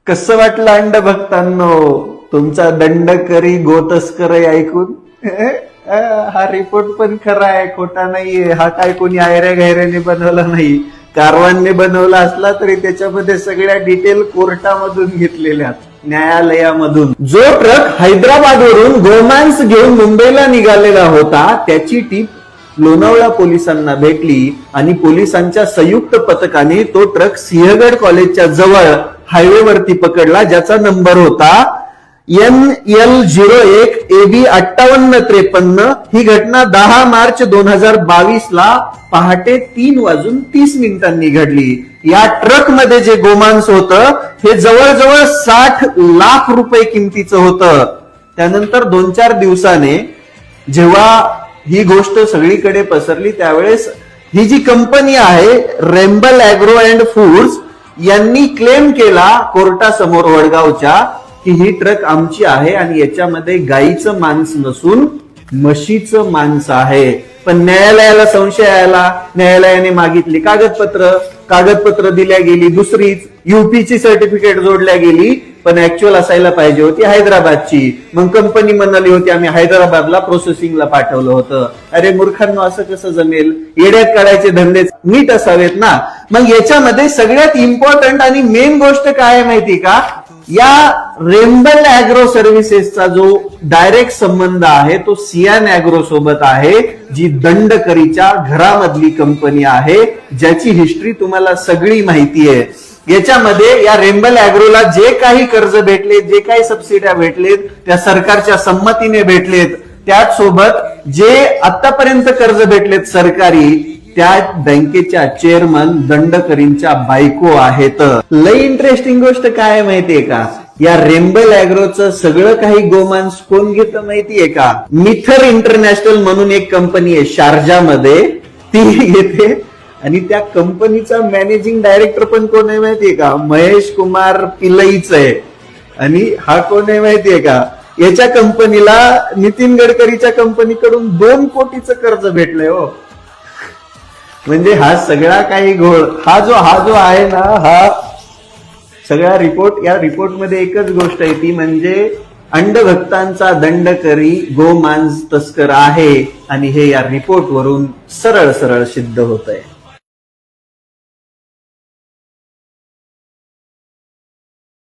कसं वाटलं अंडभक्तांनो तुमचा दंडकरी गोतस्करी ऐकून? हा रिपोर्ट पण खरा आहे, खोटा नाहीये. हा काय कोणी आयऱ्या गैऱ्याने बनवला नाही, कारवानने बनवला असला तरी त्याच्यामध्ये सगळ्या डिटेल कोर्टामधून घेतलेल्या, न्यायालयामधून. जो ट्रक हैदराबादवरून गोमांस घेऊन मुंबईला निघालेला होता त्याची टीप लोणावळा पोलिसांना भेटली आणि पोलिसांच्या संयुक्त पथकाने तो ट्रक सिंहगड कॉलेजच्या जवळ हायवेवरती पकडला, ज्याचा नंबर होता NL01 AB 5853. ही घटना 10 मार्च 2022 ला पहाटे 3:30 घडली. या ट्रक मध्ये जे गोमांस होतं हे जवळजवळ 60 लाख रुपये किमतीचं होतं. त्यानंतर 2-4 दिवसाने जेव्हा ही गोष्ट सगळीकडे पसरली त्यावेळेस ही जी कंपनी आहे रेम्बल ऍग्रो अँड फूड्स यांनी क्लेम केला कोर्टासमोर वडगावच्या की ही ट्रक आमची आहे आणि याच्यामध्ये गाईचं मांस नसून म्हशीचं मांस आहे. पण न्यायालयाला संशय आला, न्यायालयाने मागितली कागदपत्र दिल्या गेली, दुसरीच यूपीची सर्टिफिकेट जोडल्या गेली, पण ऍक्च्युअल असायला पाहिजे होती हैदराबादची. मग कंपनी म्हणाली होती आम्ही हैदराबादला प्रोसेसिंगला पाठवलं होतं. अरे मूर्खांनो, असं कसं जमेल? येड्यात काढायचे धंदे नीट असावेत ना. मग याच्यामध्ये सगळ्यात इम्पॉर्टंट आणि मेन गोष्ट काय आहे माहिती का? या रेम्बल ऍग्रो सर्व्हिसेसचा जो डायरेक्ट संबंध आहे तो सियान ऍग्रो सोबत आहे, जी दंडकरीच्या घरामधली कंपनी आहे, ज्याची हिस्ट्री तुम्हाला सगळी माहिती आहे. याच्यामध्ये या रेम्बल ऍग्रोला जे काही कर्ज भेटले, जे काही सबसिड्या भेटलेत त्या सरकारच्या संमतीने भेटलेत. त्याचसोबत जे आतापर्यंत कर्ज भेटलेत सरकारी, त्या बँकेच्या चेअरमन दंडकरींच्या बायको आहेत. लई इंटरेस्टिंग गोष्ट काय माहितीये का? या रेम्बल ऍग्रोचं सगळं काही गोमांस कोण घेतं माहितीये का? मिथर इंटरनॅशनल म्हणून एक कंपनी आहे शारजामध्ये, ती घेते. आणि त्या कंपनीचा मॅनेजिंग डायरेक्टर पण कोण आहे माहितीये का? महेश कुमार पिल्लईच आहे. आणि हा कोण आहे माहितीये का? याच्या कंपनीला नितीन गडकरीच्या कंपनीकडून 2 कोटीचं कर्ज भेटलंय हो. म्हणजे हा सगळा काही घोळ, हा जो आहे ना, हा सगळा रिपोर्ट, या रिपोर्ट मध्ये एकच गोष्ट आहे, ती म्हणजे अंडभक्तांचा दंडकरी गोमांस तस्कर आहे. आणि हे या रिपोर्ट वरून सरळ सिद्ध होत आहे.